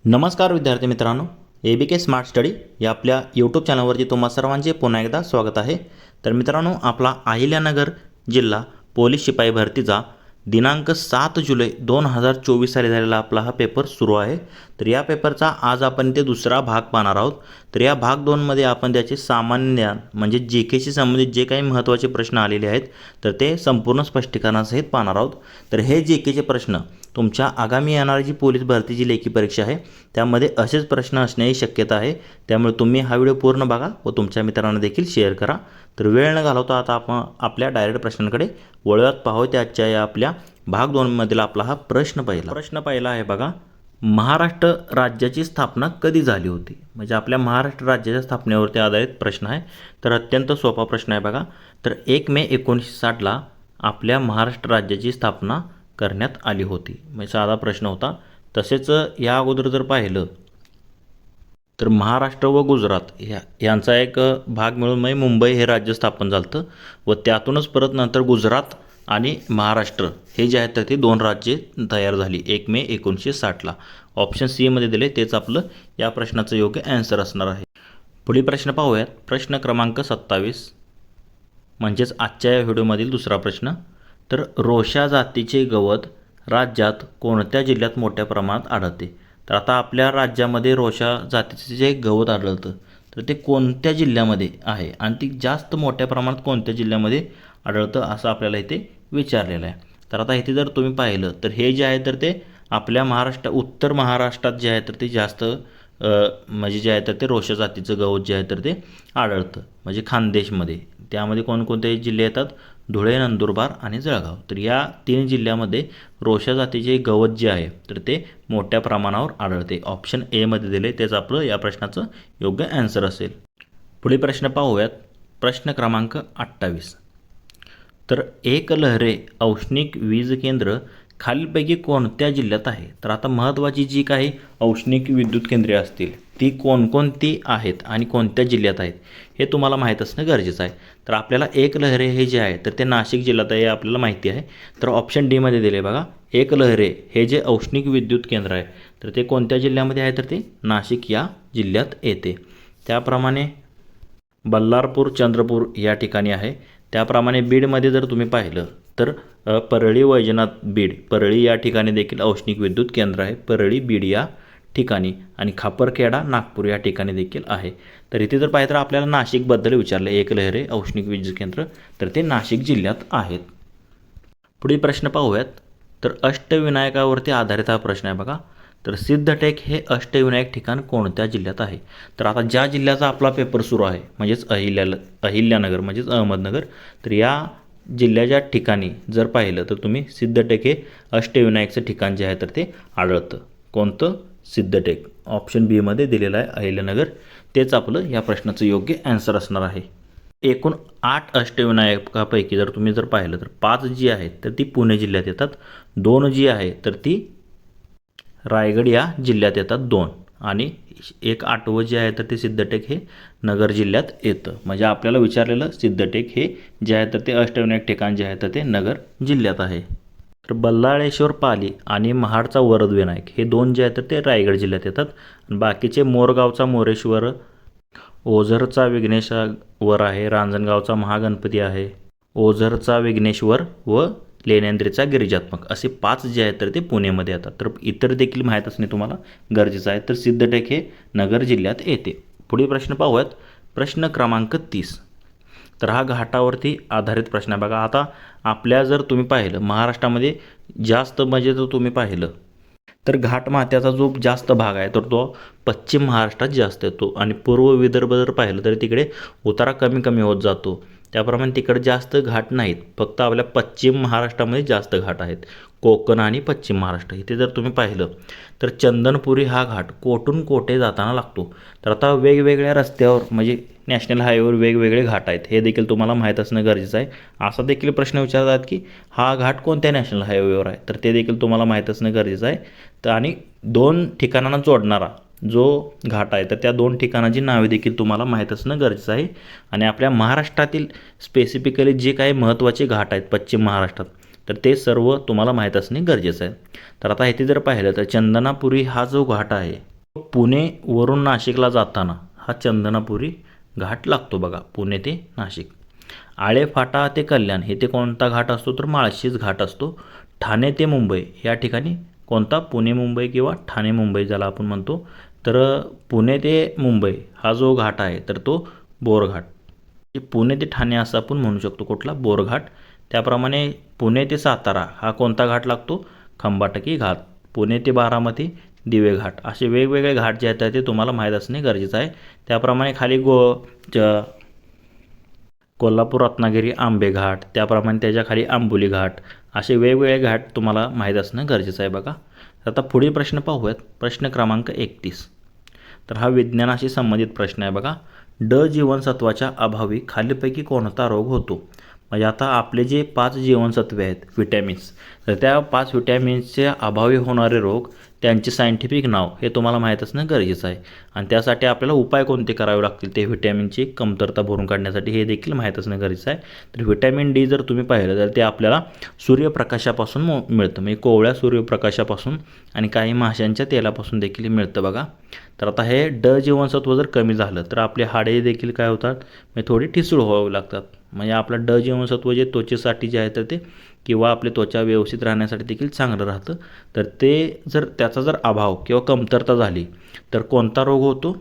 नमस्कार विद्यार्थी मित्रांनो, ABK स्मार्ट स्टडी या आपल्या यूट्यूब चॅनलवरती तुम्हा सर्वांचे पुन्हा एकदा स्वागत आहे. तर मित्रांनो, आपला अहिल्यानगर जिल्हा पोलीस शिपाई भरतीचा दिनांक 7 जुलै 2024 साली झालेला आपला हा पेपर सुरू आहे. तर या पेपरचा आज आपण ते दुसरा भाग पाहणार आहोत. तर या भाग 2मध्ये आपण त्याचे सामान्य ज्ञान म्हणजे JKशी संबंधित जे काही महत्त्वाचे प्रश्न आलेले आहेत तर ते संपूर्ण स्पष्टीकरणासहित पाहणार आहोत. तर हे JKचे प्रश्न तुमच्या आगामी येणारी जी पोलीस भरतीची लेखी परीक्षा आहे त्यामध्ये असेच प्रश्न असण्याची शक्यता आहे. त्यामुळे तुम्ही हा व्हिडिओ पूर्ण बघा व तुमच्या मित्रांना देखील शेअर करा. तर वेळ न घालवता आता आपण आपल्या डायरेक्ट प्रश्नांकडे वळूयात. पाहूया त्याच्या या आपल्या भाग 2मधील आपला हा प्रश्न पहिला आहे बघा. महाराष्ट्र राज्याची स्थापना कधी झाली होती? म्हणजे आपल्या महाराष्ट्र राज्याच्या स्थापनेवरती आधारित प्रश्न आहे. तर अत्यंत सोपा प्रश्न आहे बघा. तर 1 मे 1960ला आपल्या महाराष्ट्र राज्याची स्थापना करण्यात आली होती. म्हणजे साधा प्रश्न होता. तसेच या अगोदर जर पाहिलं तर महाराष्ट्र व गुजरात यांचा एक भाग मिळून म्हणजे मुंबई हे राज्य स्थापन झालं होतं व त्यातूनच परत नंतर गुजरात आणि महाराष्ट्र हे जे आहेत तर ते 2 राज्ये तयार झाली 1 मे 1960ला. ऑप्शन सीमध्ये दिले तेच आपलं या प्रश्नाचं योग्य ॲन्सर असणार आहे. पुढील प्रश्न पाहूयात. प्रश्न क्रमांक 27 म्हणजेच आजच्या या व्हिडिओमधील दुसरा प्रश्न. तर रोशा जातीचे गवत राज्यात कोणत्या जिल्ह्यात मोठ्या प्रमाणात आढळते? तर आता आपल्या राज्यामध्ये रोशा जातीचे जे गवत आढळतं तर ते कोणत्या जिल्ह्यामध्ये आहे आणि ती जास्त मोठ्या प्रमाणात कोणत्या जिल्ह्यामध्ये आढळतं असं आपल्याला इथे विचारलेलं आहे. तर आता इथे जर तुम्ही पाहिलं तर हे जे आहे तर ते आपल्या उत्तर महाराष्ट्रात जे आहे तर ते जास्त म्हणजे जे आहे तर ते रोशा जातीचं गवत जे आहे तर ते आढळतं. म्हणजे खानदेशमध्ये त्यामध्ये कोणकोणते जिल्हे येतात? धुळे, नंदुरबार आणि जळगाव. तर या 3 जिल्ह्यामध्ये रोशा जातीचे गवत जे आहे तर ते मोठ्या प्रमाणावर आढळते. ऑप्शन एमध्ये दिले तेच आपलं या प्रश्नाचं योग्य ॲन्सर असेल. पुढील प्रश्न पाहूयात. प्रश्न क्रमांक 28. तर एकलहरे औष्णिक वीज केंद्र खालीलपैकी कोणत्या जिल्ह्यात आहे? तर आता महत्त्वाची जी काही औष्णिक विद्युत केंद्रे असतील ती कोणकोणती आहेत आणि कोणत्या जिल्ह्यात आहेत हे तुम्हाला माहीत असणं गरजेचं आहे. तर आपल्याला एकलहरे हे जे आहे तर ते नाशिक जिल्ह्यात आहे हे आपल्याला माहिती आहे. तर ऑप्शन डीमध्ये दिले बघा. एकलहरे हे जे औष्णिक विद्युत केंद्र आहे तर ते कोणत्या जिल्ह्यामध्ये आहे? तर ते नाशिक या जिल्ह्यात येते. त्याप्रमाणे बल्लारपूर, चंद्रपूर या ठिकाणी आहे. त्याप्रमाणे बीडमध्ये जर तुम्ही पाहिलं तर परळी, वैजनाथ, बीड, परळी या ठिकाणी देखील औष्णिक विद्युत केंद्र आहे. परळी, बीड या ठिकाणी आणि खापरखेडा, नागपूर या ठिकाणी देखील आहे. तर इथे जर पाहिलं तर आपल्याला नाशिकबद्दल विचारले एकलहरे औष्णिक विद्युत केंद्र तर ते नाशिक जिल्ह्यात आहेत. पुढील प्रश्न पाहूयात. तर अष्टविनायकावरती आधारित हा प्रश्न आहे बघा. तर सिद्धटेक हे अष्टविनायक ठिकाण कोणत्या जिल्ह्यात आहे? तर आता ज्या जिल्ह्याचा आपला पेपर सुरू आहे म्हणजेच अहिल्यानगर म्हणजेच अहमदनगर तर या जिल्ह्याच्या ठिकाणी जर पाहिलं तर तुम्ही सिद्धटेक हे अष्टविनायकचं ठिकाण जे आहे तर ते आढळतं. कोणतं? सिद्धटेक. ऑप्शन बीमध्ये दिलेलं आहे अहिल्यानगर तेच आपलं या प्रश्नाचं योग्य ॲन्सर असणार आहे. एकूण 8 अष्टविनायकापैकी जर पाहिलं तर 5 जी आहेत तर ती पुणे जिल्ह्यात येतात. 2 जी आहे तर ती रायगड या जिल्ह्यात येतात 2 आणि एक 8वं जे आहे तर ते सिद्धटेक हे नगर जिल्ह्यात येतं. म्हणजे आपल्याला विचारलेलं सिद्धटेक हे जे आहे तर ते अष्टविनायक ठिकाण जे आहे तर ते नगर जिल्ह्यात आहे. तर बल्लाळेश्वर पाली आणि महाडचा वरदविनायक हे 2 जे आहेत तर ते रायगड जिल्ह्यात येतात. आणि बाकीचे मोरगावचा मोरेश्वर, ओझरचा विघ्नेश्वर आहे, रांजणगावचा महागणपती आहे, ओझरचा विघ्नेश्वर व लेण्यांद्रीचा गिरिजात्मक असे 5 जे आहेत तर ते पुणेमध्ये येतात. तर इतर देखील माहीत असणे तुम्हाला गरजेचं आहे. तर सिद्धटेक हे नगर जिल्ह्यात येते. पुढील प्रश्न पाहूयात. प्रश्न क्रमांक 30. तर हा घाटावरती आधारित प्रश्न आहे बघा. आता आपल्या जर तुम्ही पाहिलं महाराष्ट्रामध्ये जास्त म्हणजे जर तुम्ही पाहिलं तर घाटमाथ्याचा जो जास्त भाग आहे तर तो पश्चिम महाराष्ट्रात जास्त येतो आणि पूर्व विदर्भ जर पाहिलं तर तिकडे उतारा कमी कमी होत जातो. त्याप्रमाणे तिकडे जास्त घाट नाहीत. फक्त आपल्या पश्चिम महाराष्ट्रामध्ये जास्त घाट आहेत. कोकण आणि पश्चिम महाराष्ट्र. इथे जर तुम्ही पाहिलं तर चंदनपुरी हा घाट कोठून कोठे जाताना लागतो. तर आता वेगवेगळ्या रस्त्यावर म्हणजे नॅशनल हायवेवर वेगवेगळे घाट आहेत हे देखील तुम्हाला माहीत असणं गरजेचं आहे. असा देखील प्रश्न विचारतात की हा घाट कोणत्या नॅशनल हायवेवर आहे तर ते देखील तुम्हाला माहीत असणं गरजेचं आहे. तर आणि 2 ठिकाणांना जोडणारा जो घाट आहे तर त्या 2 ठिकाणाची नावे देखील तुम्हाला माहीत असणं गरजेचं आहे. आणि आपल्या महाराष्ट्रातील स्पेसिफिकली जे काही महत्त्वाचे घाट आहेत पश्चिम महाराष्ट्रात तर ते सर्व तुम्हाला माहीत असणे गरजेचं आहे. तर आता इथे जर पाहिलं तर चंदनापुरी हा जो घाट आहे पुणेवरून नाशिकला जाताना हा चंदनापुरी घाट लागतो बघा, पुणे ते नाशिक. आळेफाटा ते कल्याण हे ते कोणता घाट असतो, तर माळशेज घाट असतो. ठाणे ते मुंबई या ठिकाणी कोणता, पुणे मुंबई किंवा ठाणे मुंबई ज्याला आपण म्हणतो. तर पुणे ते मुंबई हा जो घाट आहे तर तो बोरघाट. पुणे ते ठाणे असं आपण म्हणू शकतो, कुठला, बोरघाट. त्याप्रमाणे पुणे ते सातारा हा कोणता घाट लागतो, खंबाटकी घाट. पुणे ते बारामती दिवे घाट. असे वेगवेगळे घाट जे आहेत ते तुम्हाला माहीत असणे गरजेचं आहे. त्याप्रमाणे खाली कोल्हापूर रत्नागिरी आंबे घाट, त्याप्रमाणे त्याच्या खाली आंबोली घाट, असे वेगवेगळे घाट तुम्हाला माहीत असणं गरजेचं आहे बघा. आता पुढील प्रश्न पाहूयात. प्रश्न क्रमांक 31. तर हा विज्ञानाशी संबंधित प्रश्न आहे बघा. ड जीवनसत्वाच्या अभावी खालीलपैकी कोणता रोग होतो. म्हणजे आता आपले जे 5 जीवनसत्वे आहेत, विटॅमिन्स, तर त्या 5 विटॅमिन्सच्या अभावी होणारे रोग, त्यांचे सायंटिफिक नाव हे तुम्हाला माहीत असणं गरजेचं आहे. आणि त्यासाठी आपल्याला उपाय कोणते करावे लागतील ते व्हिटॅमिनची कमतरता भरून काढण्यासाठी हे देखील माहीत असणं गरजेचं आहे. तर व्हिटॅमिन डी जर तुम्ही पाहिलं तर ते आपल्याला सूर्यप्रकाशापासून मिळतं, म्हणजे कोवळ्या सूर्यप्रकाशापासून आणि काही माशांच्या तेलापासून देखील मिळतं बघा. तर आता हे ड जीवनसत्व जर कमी झालं तर आपले हाडे देखील काय होतात, म्हणजे थोडी ठिसूळ व्हावी लागतात. म्हणजे आपलं ड जीवनसत्व जे त्वचेसाठी जे आहे तर ते, किंवा आपली त्वचा व्यवस्थित राहण्यासाठी देखील चांगलं राहतं. तर ते जर त्याचा जर अभाव किंवा कमतरता झाली तर कोणता रोग होतो,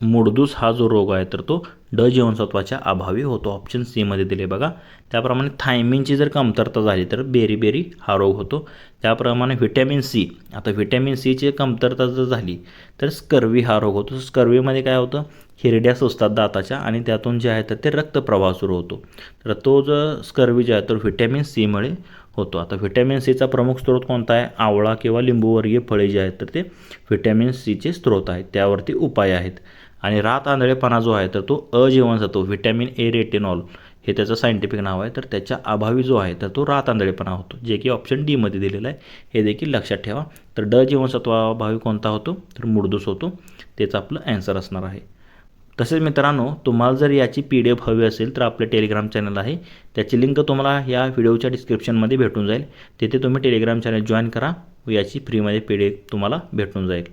मूळदूस हा जो रोग आहे तर तो ड जीवनसत्वाच्या अभावी होतो. ऑप्शन सी मध्ये दिले बघा. त्याप्रमाणे थायमिनची जर कमतरता झाली तर बेरीबेरी हा रोग होतो. त्याप्रमाणे व्हिटॅमिन सी, आता व्हिटॅमिन सीची कमतरता जर झाली तर स्कर्वी हा रोग होतो. स्कर्वीमध्ये काय होतं, हिरड्या सुचतात दाताच्या आणि त्यातून जे आहे तर ते रक्तप्रवाह सुरू होतो. तर तो जो स्कर्वी जे आहे तर व्हिटॅमिन सीमुळे होतो. आता व्हिटॅमिन सीचा प्रमुख स्रोत कोणता आहे, आवळा किंवा लिंबूवर्गीय फळे जे आहेत तर ते व्हिटॅमिन सीचे स्रोत आहेत, त्यावरती उपाय आहेत. आणि रात आंधळेपणा जो आहे तर तो अजीवनसत्व व्हिटॅमिन ए रेटिनॉल हे त्याचं सायंटिफिक नाव आहे, तर त्याच्या अभावी जो आहे तर तो रात आंधळेपणा होतो, जे की ऑप्शन डी मध्ये दिलेलं आहे. हे देखील लक्षात ठेवा. तर ड जीवनसत्वाअभावी कोणता होतो, तर मूळदूस होतो. तेच आपलं ॲन्सर असणार आहे. तसेच मित्रांनो, तुम्हाला जर याची PDF हवी असेल तर आपलं टेलिग्राम चॅनल आहे, त्याची लिंक तुम्हाला या व्हिडिओच्या डिस्क्रिप्शनमध्ये भेटून जाईल. तिथे तुम्ही टेलिग्राम चॅनल जॉईन करा व याची फ्रीमध्ये PDF तुम्हाला भेटून जाईल.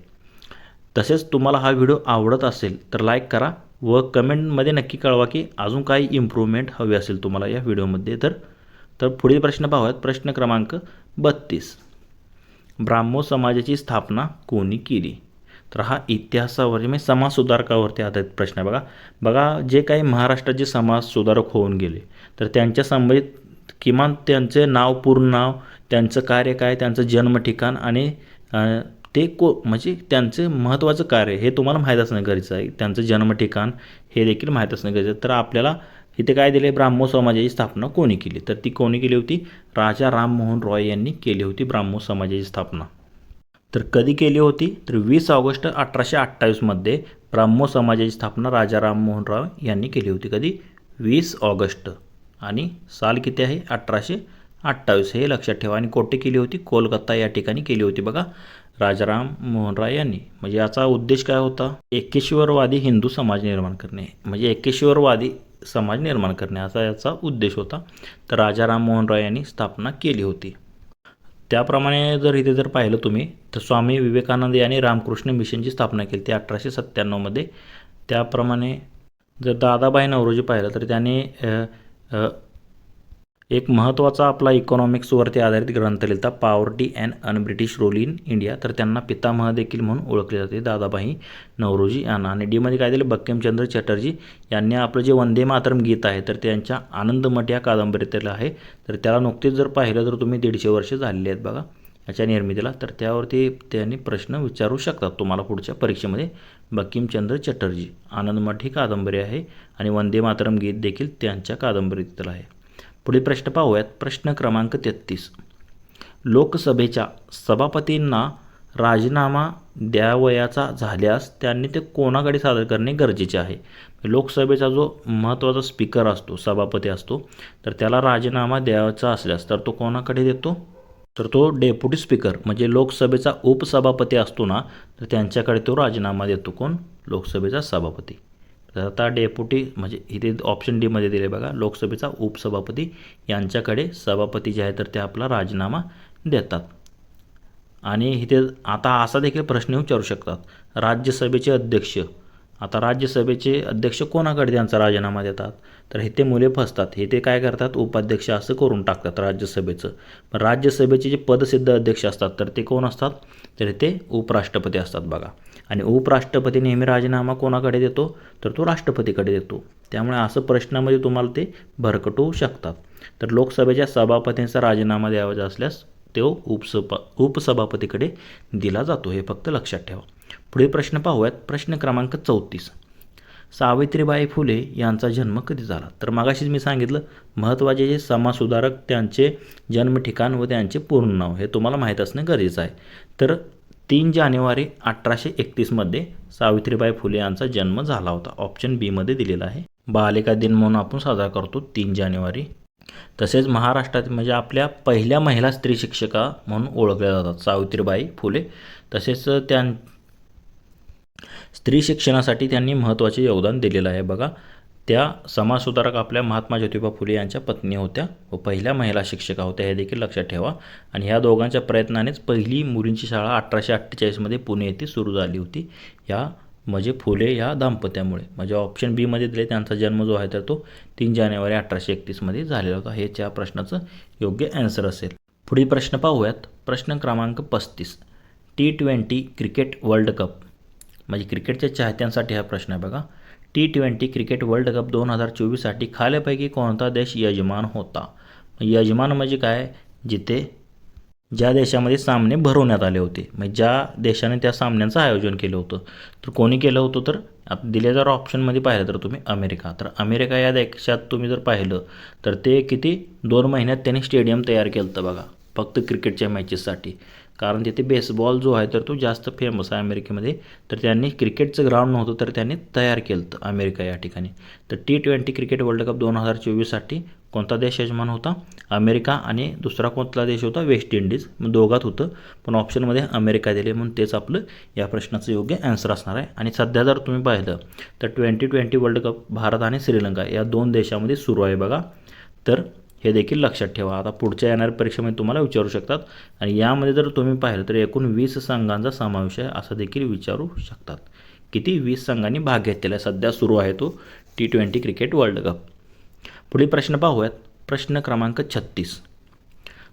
तसेच तुम्हाला हा व्हिडिओ आवडत असेल तर लाईक करा व कमेंटमध्ये नक्की कळवा की अजून काही इम्प्रूव्हमेंट हवी असेल तुम्हाला या व्हिडिओमध्ये. तर पुढील प्रश्न पाहूयात. प्रश्न क्रमांक 32. ब्राह्मो समाजाची स्थापना कोणी केली. तर हा इतिहासावर म्हणजे समाज सुधारकावरती आधारित प्रश्न आहे बघा. जे काही महाराष्ट्रात जे समाज सुधारक होऊन गेले तर त्यांच्या संबंधित किमान त्यांचे नाव, पूर्ण नाव, त्यांचं कार्य काय, त्यांचं जन्म ठिकाण आणि ते म्हणजे त्यांचं महत्त्वाचं कार्य हे तुम्हाला माहीत असणं गरजेचं आहे. त्यांचं जन्म ठिकाण हे देखील माहीत असणं गरजेचं आहे. तर आपल्याला इथे काय दिले, ब्राह्मो समाजाची स्थापना कोणी केली. तर ती कोणी केली होती, राजा राममोहन रॉय यांनी केली होती ब्राह्मो समाजाची स्थापना. तर कधी केली होती, तर 20 ऑगस्ट 1828 मध्ये ब्राह्मो समाजाची स्थापना राजा राममोहन रॉय यांनी केली होती. कधी, 20 ऑगस्ट आणि साल किती आहे, 1828 हे लक्षात ठेवा. आणि कोठे केली होती, कोलकाता या ठिकाणी केली होती बघा राजाराम मोहन राय यांनी. म्हणजे याचा उद्देश काय होता, एकेश्वरवादी हिंदू समाज निर्माण करणे, म्हणजे एकेश्वरवादी समाज निर्माण करणे असा याचा उद्देश होता. तर राजाराम मोहन राय यांनी स्थापना केली होती. त्याप्रमाणे जर इथे जर पाहिलं तुम्ही तर स्वामी विवेकानंद यांनी रामकृष्ण मिशनची स्थापना केली ती 1897 मध्ये. त्याप्रमाणे जर दादाभाई नौरोजी पाहिलं तर त्याने एक महत्त्वाचा आपला इकॉनॉमिक्सवरती आधारित ग्रंथ लिहिला, poverty and un British rule in India. तर त्यांना पितामह देखील म्हणून ओळखले जाते दादाभाई नौरोजी यांना. आणि डीमध्ये काय दिलं, बंकिमचंद्र चटर्जी यांनी आपलं जे वंदे मातरम गीत आहे तर त्यांच्या आनंदमठ या कादंबरीतील आहे. तर त्याला नुकतेच जर पाहिलं तर तुम्ही 150 वर्ष झालेली आहेत बघा याच्या निर्मितीला. तर त्यावरती त्यांनी प्रश्न विचारू शकतात तुम्हाला पुढच्या परीक्षेमध्ये. बंकिमचंद्र चटर्जी, आनंदमठ ही कादंबरी आहे आणि वंदे मातरम गीत देखील त्यांच्या कादंबरीतील आहे. पुढील प्रश्न पाहूयात. प्रश्न क्रमांक 33. लोकसभेच्या सभापतींना राजीनामा द्यावयाचा झाल्यास त्यांनी ते कोणाकडे सादर करणे गरजेचे आहे. लोकसभेचा जो महत्त्वाचा स्पीकर असतो, सभापती असतो, तर त्याला राजीनामा द्यायचा असल्यास तर तो कोणाकडे देतो, तर तो डेप्युटी स्पीकर म्हणजे लोकसभेचा उपसभापती असतो ना, तर त्यांच्याकडे तो राजीनामा देतो. कोण, लोकसभेचा सभापती. तर आता डेप्युटी म्हणजे इथे ऑप्शन डीमध्ये दिले बघा, लोकसभेचा उपसभापती यांच्याकडे सभापती जे आहे तर ते आपला राजीनामा देतात. आणि इथे आता असा देखील प्रश्न विचारू शकतात, राज्यसभेचे अध्यक्ष, आता राज्यसभेचे अध्यक्ष कोणाकडे त्यांचा राजीनामा देतात, तर इथे मुले फसतात. हे ते काय करतात, उपाध्यक्ष असं करून टाकतात राज्यसभेचं. पण राज्यसभेचे जे पदसिद्ध अध्यक्ष असतात तर ते कोण असतात, तर ते उपराष्ट्रपती असतात बघा. आणि उपराष्ट्रपती नेहमी राजीनामा कोणाकडे देतो, तर तो राष्ट्रपतीकडे देतो. त्यामुळे असं प्रश्नामध्ये तुम्हाला ते भरकटू शकतात. तर लोकसभेच्या सभापतींचा राजीनामा द्यावायचा असल्यास तो उपसभापतीकडे दिला जातो, हे फक्त लक्षात ठेवा. पुढील प्रश्न पाहूयात. प्रश्न क्रमांक 34. सावित्रीबाई फुले यांचा जन्म कधी झाला, तर मगाशीच मी सांगितलं महत्त्वाचे जे समाजसुधारक त्यांचे जन्म ठिकाण व त्यांचे पूर्ण नाव हे तुम्हाला माहीत असणं गरजेचं आहे. तर 3 जानेवारी 1831 सावित्रीबाई फुले यांचा जन्म झाला होता. ऑप्शन बी मध्ये दिलेला आहे. बालिका दिन म्हणून आपण साजरा करतो 3 जानेवारी. तसेच महाराष्ट्रात म्हणजे आपल्या पहिल्या महिला स्त्री शिक्षिका म्हणून ओळखल्या जातात सावित्रीबाई फुले. तसेच स्त्री शिक्षणासाठी त्यांनी महत्त्वाचे योगदान दिलेलं आहे बघा. त्या समाजसुधारक आपल्या महात्मा ज्योतिबा फुले यांच्या पत्नी होत्या व पहिल्या महिला शिक्षिका होत्या, हे देखील लक्षात ठेवा. आणि ह्या दोघांच्या प्रयत्नानेच पहिली मुलींची शाळा 1848 पुणे येथे सुरू झाली होती. ह्या म्हणजे फुले या दाम्पत्यामुळे. म्हणजे ऑप्शन बी मध्ये दिले त्यांचा जन्म जो आहे तर तो 3 जानेवारी 1831 झालेला होता. हे त्या प्रश्नाचं योग्य ॲन्सर असेल. पुढील प्रश्न पाहूयात. प्रश्न क्रमांक 35. T20 क्रिकेट वर्ल्ड कप, म्हणजे क्रिकेटच्या चाहत्यांसाठी हा प्रश्न आहे बघा. T20 क्रिकेट वर्ल्ड कप 2024साठी खालीलपैकी कोणता देश यजमान होता. यजमान म्हणजे काय, जिथे ज्या देशामध्ये सामने भरवण्यात आले होते, म्हणजे ज्या देशाने त्या सामन्यांचं आयोजन केलं होतं. तर कोणी केलं होतं, तर आता दिले जर ऑप्शनमध्ये पाहिलं तर तुम्ही अमेरिका. तर अमेरिका या देशात तुम्ही जर पाहिलं तर ते किती 2 महिन्यात त्यांनी स्टेडियम तयार केलं होतं बघा, फक्त क्रिकेटच्या मॅचेससाठी. कारण तिथे बेसबॉल जो आहे तर तो जास्त फेमस आहे अमेरिकेमध्ये. तर त्यांनी क्रिकेटचं ग्राउंड नव्हतं तर त्यांनी तयार केलं होतं अमेरिका या ठिकाणी. तर T20 क्रिकेट वर्ल्ड कप 2024साठी कोणता देश यजमान होता, अमेरिका. आणि दुसरा कोणता देश होता, वेस्ट इंडिज. मग दोघात होतं, पण ऑप्शनमध्ये अमेरिका दिले म्हणून तेच आपलं या प्रश्नाचं योग्य ॲन्सर असणार आहे. आणि सध्या जर तुम्ही पाहिलं तर 2020 वर्ल्ड कप भारत आणि श्रीलंका या 2 देशामध्ये सुरू आहे बघा. तर हे देखील लक्षात ठेवा. आता पुढच्या येणाऱ्या परीक्षेमध्ये तुम्हाला विचारू शकतात. आणि यामध्ये जर तुम्ही पाहिलं तर एकूण 20 संघांचा समावेश आहे असं देखील विचारू शकतात. किती 20 संघांनी भाग घेतलेला आहे. सध्या सुरू आहे तो T20 क्रिकेट वर्ल्ड कप. पुढील प्रश्न पाहूयात. प्रश्न क्रमांक 36.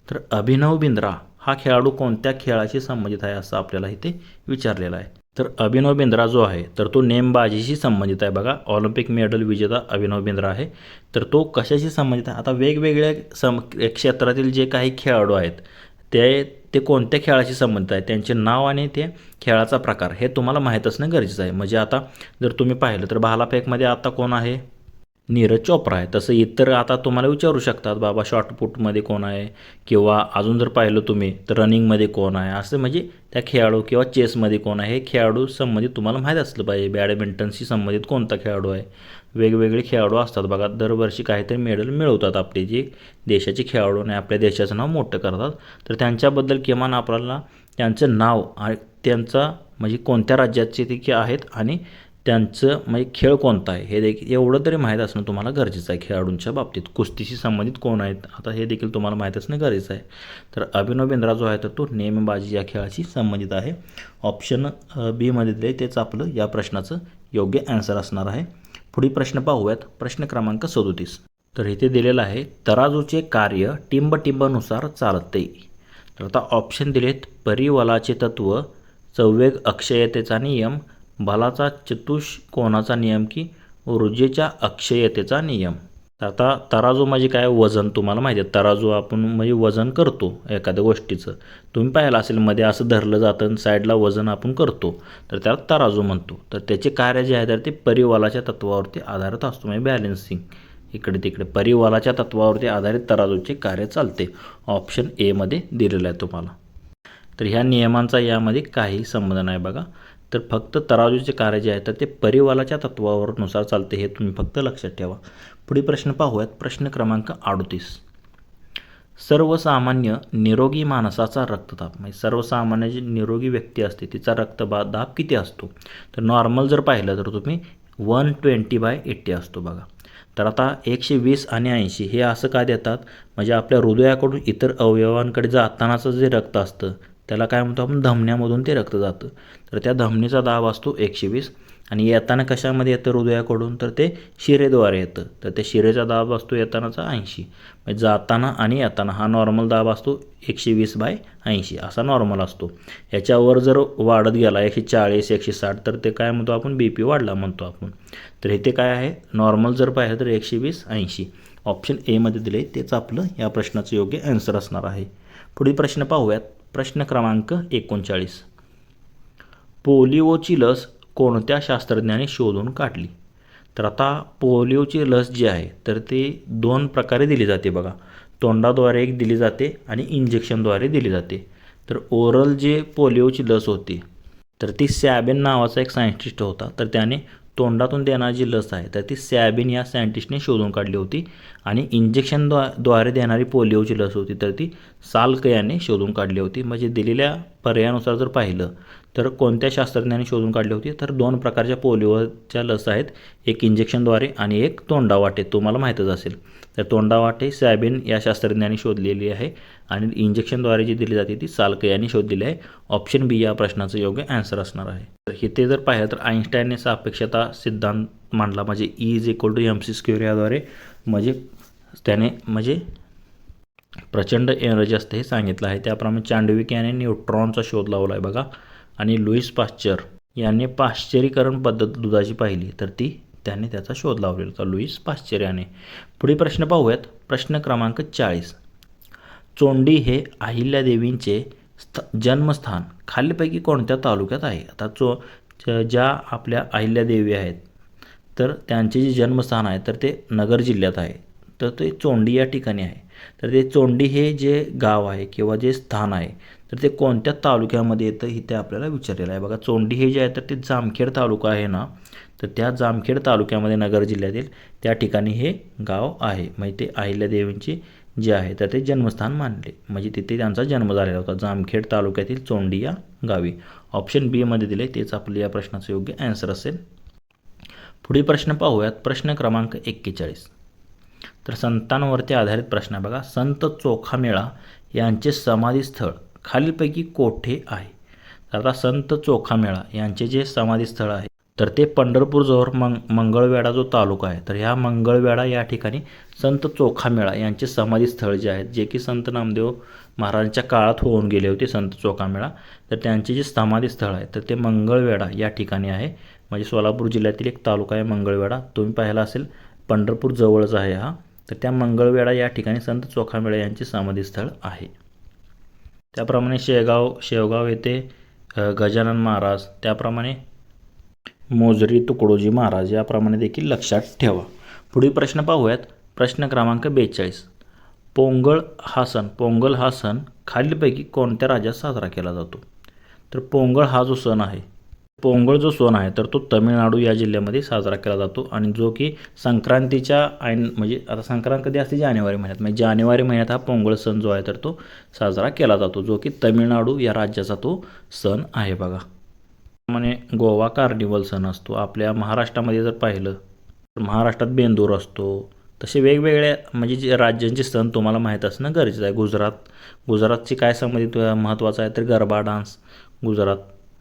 तर अभिनव बिंद्रा हा खेळाडू कोणत्या खेळाशी संबंधित आहे असं आपल्याला इथे विचारलेलं आहे. तर अभिनव बिंद्रा जो आहे तर तो नेमबाजीशी संबंधित आहे बघा. ऑलिम्पिक मेडल विजेता अभिनव बिंद्रा आहे. तर तो कशाशी संबंधित आहे, आता वेगवेगळ्या क्षेत्रातील जे काही खेळाडू आहेत ते कोणत्या खेळाशी संबंधित आहे, त्यांचे नाव आणि ते खेळाचा प्रकार हे तुम्हाला माहीत असणं गरजेचं आहे. म्हणजे आता जर तुम्ही पाहिलं तर भालाफेकमध्ये आता कोण आहे, नीरज चोप्रा आहे. तसं इतर आता तुम्हाला विचारू शकतात बाबा शॉर्टपुटमध्ये कोण आहे, किंवा अजून जर पाहिलं तुम्ही तर रनिंगमध्ये कोण आहे, असं म्हणजे त्या खेळाडू, किंवा चेसमध्ये कोण आहे, हे खेळाडू संबंधित तुम्हाला माहीत असलं पाहिजे. बॅडमिंटनशी संबंधित कोणता खेळाडू आहे. वेगवेगळे खेळाडू असतात बघा, दरवर्षी काहीतरी मेडल मिळवतात आपले जे देशाचे खेळाडू आणि आपल्या देशाचं नाव मोठं करतात. तर त्यांच्याबद्दल किमान आपल्याला त्यांचं नाव आणि त्यांचा म्हणजे कोणत्या राज्याचे ते आहेत आणि त्यांचं म्हणजे खेळ कोणता आहे हे देखील एवढं तरी माहीत असणं तुम्हाला गरजेचं आहे. खेळाडूंच्या बाबतीत कुस्तीशी संबंधित कोण आहेत आता हे देखील तुम्हाला माहीत असणं गरजेचं आहे. तर अभिनव बिंद्रा जो आहे तर तो नेमबाजी या खेळाशी संबंधित आहे. ऑप्शन बी मध्ये दिले तेच आपलं या प्रश्नाचं योग्य ॲन्सर असणार आहे. पुढील प्रश्न पाहूयात. प्रश्न क्रमांक 37. तर इथे दिलेलं आहे तराजूचे कार्य टिंबटिंबनुसार चालते. तर आता ऑप्शन दिलेत परिवलाचे तत्व, संवेग अक्षयतेचा नियम, बलाचा चतुष्कोनाचा नियम की ऊर्जेच्या अक्षयतेचा नियम. आता तराजू म्हणजे काय, वजन. तुम्हाला माहिती आहे तराजू आपण म्हणजे वजन करतो एखाद्या गोष्टीचं. तुम्ही पाहिलं असेल मध्ये असं धरलं जातं आणि साईडला वजन आपण करतो तर त्याला तराजू म्हणतो. तर त्याचे कार्य जे आहे तर ते परिवलाच्या तत्वावरती आधारित असतो, म्हणजे बॅलन्सिंग इकडे तिकडे परिवलाच्या तत्वावरती आधारित तराजूचे कार्य चालते. ऑप्शन ए मध्ये दिलेलं आहे तुम्हाला. तर ह्या नियमांचा यामध्ये काही संबंध नाही बघा. तर फक्त तराजूचे कार्य जे आहे तर ते परिवलाच्या तत्वावरनुसार चालते, हे तुम्ही फक्त लक्षात ठेवा. पुढील प्रश्न पाहूयात. प्रश्न क्रमांक 38. सर्वसामान्य निरोगी माणसाचा रक्तदाब, म्हणजे सर्वसामान्य जी निरोगी व्यक्ती असते तिचा रक्तदाब किती असतो. तर नॉर्मल जर पाहिलं तर तुम्ही 120/80 असतो बघा. तर आता 120 आणि 80 हे असं का देतात, म्हणजे आपल्या हृदयाकडून इतर अवयवांकडे जातानाचं जे रक्त असतं त्याला काय म्हणतो आपण, धमन्यामधून ते रक्त जातं. तर त्या धमनीचा दाब असतो 120 आणि येताना कशामध्ये येतं हृदयाकडून, तर ते शिरेद्वारे येतं. तर ते शिरेचा दाब असतो येतानाचा 80. म्हणजे जाताना आणि येताना हा नॉर्मल दाब असतो 120/80 असा नॉर्मल असतो. याच्यावर जर वाढत गेला 140 160 तर ते काय म्हणतो आपण, BP वाढला म्हणतो आपण. तर इथे काय आहे, नॉर्मल जर पाहिलं तर 120/80. ऑप्शन एमध्ये दिले तेच आपलं या प्रश्नाचं योग्य आन्सर असणार आहे. पुढील प्रश्न पाहूयात. प्रश्न क्रमांक 39. पोलिओची लस कोणत्या शास्त्रज्ञाने शोधून काढली? तर आता पोलिओची लस जी आहे तर ती 2 प्रकारे दिली जाते बघा. तोंडाद्वारे एक दिली जाते आणि इंजेक्शनद्वारे दिली जाते. तर ओरल जे पोलिओची लस होती तर ती सॅबिन नावाचा एक सायंटिस्ट होता. तर त्याने तोंडातून देणारी जी लस आहे तर ती सॅबिन या सायंटिस्टने शोधून काढली होती. आणि इंजेक्शनद्वारे देणारी पोलिओची लस होती तर ती साल्क याने शोधून काढली होती. म्हणजे दिलेल्या पर्यायानुसार जर पाहिलं तर कोणत्या शास्त्रज्ञाने शोधून काढली होती, तर 2 प्रकारच्या पोलिओच्या लस आहेत, एक इंजेक्शनद्वारे आणि एक तोंडावाटे. तुम्हाला माहीतच असेल. तर तोंडावाटे सॅबिन या शास्त्रज्ञांनी शोधलेली आहे आणि इंजेक्शनद्वारे जी दिली जाते ती साल्क यांनी शोधलेली आहे. ऑप्शन बी या प्रश्नाचं योग्य आन्सर असणार आहे. तर इथे जर पाहिलं तर आईन्स्टाईनने सापेक्षता सिद्धांत मांडला, म्हणजे E=mc² याद्वारे म्हणजे त्याने म्हणजे प्रचंड एनर्जी असते हे सांगितलं आहे. त्याप्रमाणे चांडविक याने न्यूट्रॉनचा शोध लावला आहे बघा. आणि लुईस पाश्चर यांनी पाश्चरीकरण पद्धत दुधाची पाहिली तर त्याने त्याचा शोध लावलेला होता, लुईस पाश्चर याने. पुढील प्रश्न पाहूयात. प्रश्न क्रमांक 40. चोंडी हे अहिल्यादेवींचे जन्मस्थान खालीलपैकी कोणत्या तालुक्यात आहे? आता ज्या आपल्या अहिल्यादेवी आहेत तर त्यांचे जे जन्मस्थान आहे तर ते नगर जिल्ह्यात आहे. तर ते चोंडी या ठिकाणी आहे. तर ते चोंडी हे जे गाव आहे किंवा जे स्थान आहे तर ते कोणत्या तालुक्यामध्ये येतं इथे आपल्याला विचारलेलं आहे बघा. चोंडी हे जे आहे तर ते जामखेड तालुका आहे ना, तर त्या जामखेड तालुक्यामध्ये नगर जिल्ह्यातील त्या ठिकाणी हे गाव आहे. म्हणजे ते अहिल्यादेवींचे जे आहे तर ते जन्मस्थान मानले, म्हणजे तिथे त्यांचा जन्म झालेला होता, जामखेड तालुक्यातील चोंडी या गावी. ऑप्शन बी मध्ये दिले तेच आपलं या प्रश्नाचं योग्य आन्सर असेल. पुढील प्रश्न पाहूयात. प्रश्न क्रमांक 41. तर संतांवरती आधारित प्रश्न आहे बघा. संत चोखामेळा यांचे समाधीस्थळ खालीलपैकी कोठे आहे? तर आता संत चोखामेळा यांचे जे समाधीस्थळ आहे तर ते पंढरपूरजवळ मंगळवेढा जो तालुका आहे तर ह्या मंगळवेढा या ठिकाणी संत चोखामेळा यांचे समाधीस्थळ जे आहेत, जे की संत नामदेव महाराजांच्या काळात होऊन गेले होते संत चोखामेळा, तर त्यांचे जे समाधीस्थळ आहे तर ते मंगळवेढा या ठिकाणी आहे. म्हणजे सोलापूर जिल्ह्यातील एक तालुका आहे मंगळवेढा. तुम्ही पाहिला असेल पंढरपूर जवळच आहे हा. तर त्या मंगळवेढा या ठिकाणी संत चोखामेळा यांचे समाधीस्थळ आहे. त्याप्रमाणे शेवगाव येथे गजानन महाराज, त्याप्रमाणे मोजरी तुकडोजी महाराज याप्रमाणे देखील लक्षात ठेवा. पुढील प्रश्न पाहूयात. प्रश्न क्रमांक 42. पोंगल हा सण खालीलपैकी कोणत्या राज्यात साजरा केला जातो? तर पोंगल हा जो सण आहे, पोंगल जो सण आहे तर तो तमिळनाडू या जिल्ह्यामध्ये साजरा केला जातो. आणि जो की संक्रांतीच्या म्हणजे आता संक्रांत कधी असते? जानेवारी महिन्यात. म्हणजे जानेवारी महिन्यात हा पोंगल सण जो आहे तर तो साजरा केला जातो, जो की तमिळनाडू या राज्याचा तो सण आहे बघा. त्याप्रमाणे गोवा कार्निवल सण असतो. आपल्या महाराष्ट्रामध्ये जर पाहिलं तर महाराष्ट्रात बेंदूर असतो. तसे वेगवेगळ्या म्हणजे जे राज्यांचे सण तुम्हाला माहीत असणं गरजेचं आहे. गुजरातची काय संबंधित महत्त्वाचं आहे तर गरबा डान्स गुजरात,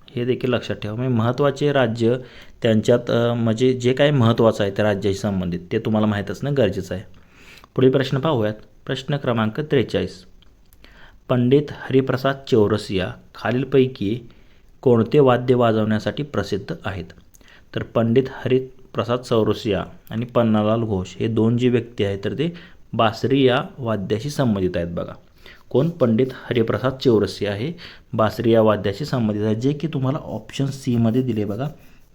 हे देखील लक्षात ठेवा. म्हणजे महत्त्वाचे राज्य त्यांच्यात म्हणजे जे काही महत्त्वाचं आहे त्या राज्याशी संबंधित ते तुम्हाला माहीत असणं गरजेचं आहे. पुढील प्रश्न पाहूयात. प्रश्न क्रमांक 43. पंडित हरिप्रसाद चौरसिया खालीलपैकी कोणते वाद्य वाजवण्यासाठी प्रसिद्ध आहेत? तर पंडित हरिप्रसाद चौरसिया आणि पन्नालाल घोष हे 2 जे व्यक्ती आहेत तर ते बासरी या वाद्याशी संबंधित आहेत बघा. कोण? पंडित हरिप्रसाद चौरसिया हे बासरी या वाद्याशी संबंधित आहे, जे की तुम्हाला ऑप्शन सी मध्ये दिले बघा.